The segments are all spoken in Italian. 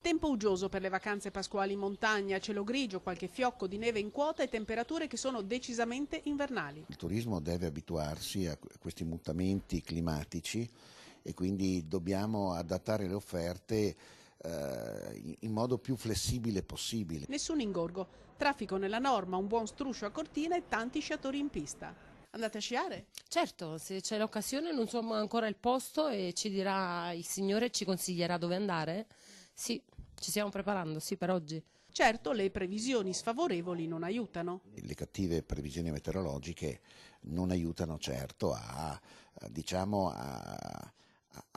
Tempo uggioso per le vacanze pasquali in montagna, cielo grigio, qualche fiocco di neve in quota e temperature che sono decisamente invernali. Il turismo deve abituarsi a questi mutamenti climatici e quindi dobbiamo adattare le offerte in modo più flessibile possibile. Nessun ingorgo, traffico nella norma, un buon struscio a Cortina e tanti sciatori in pista. Andate a sciare? Certo, se c'è l'occasione non so ancora il posto e ci dirà il Signore, ci consiglierà dove andare. Sì, ci stiamo preparando, sì, per oggi. Certo, le previsioni sfavorevoli non aiutano. Le cattive previsioni meteorologiche non aiutano certo diciamo, a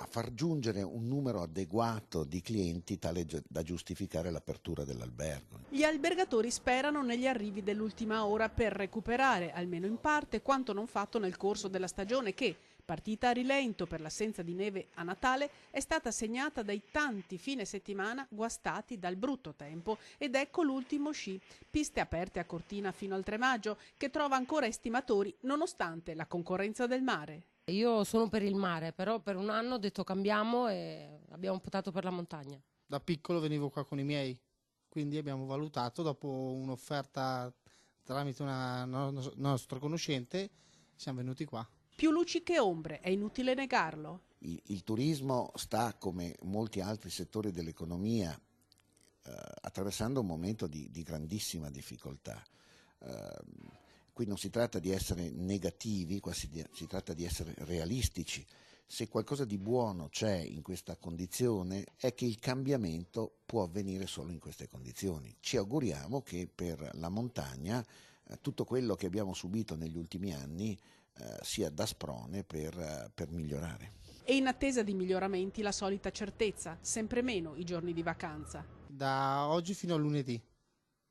far giungere un numero adeguato di clienti tale da giustificare l'apertura dell'albergo. Gli albergatori sperano negli arrivi dell'ultima ora per recuperare, almeno in parte, quanto non fatto nel corso della stagione che, partita a rilento per l'assenza di neve a Natale, è stata segnata dai tanti fine settimana guastati dal brutto tempo. Ed ecco l'ultimo sci, piste aperte a Cortina fino al 3 maggio, che trova ancora estimatori nonostante la concorrenza del mare. Io sono per il mare, però per un anno ho detto cambiamo e abbiamo optato per la montagna. Da piccolo venivo qua con i miei, quindi abbiamo valutato, dopo un'offerta tramite una nostra conoscente, siamo venuti qua. Più luci che ombre, è inutile negarlo. Il turismo sta, come molti altri settori dell'economia, attraversando un momento di grandissima difficoltà. Qui non si tratta di essere negativi, qua si tratta di essere realistici. Se qualcosa di buono c'è in questa condizione è che il cambiamento può avvenire solo in queste condizioni. Ci auguriamo che per la montagna tutto quello che abbiamo subito negli ultimi anni sia da sprone per migliorare. E in attesa di miglioramenti la solita certezza, sempre meno i giorni di vacanza. Da oggi fino a lunedì,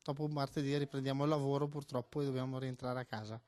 dopo martedì riprendiamo il lavoro purtroppo e dobbiamo rientrare a casa.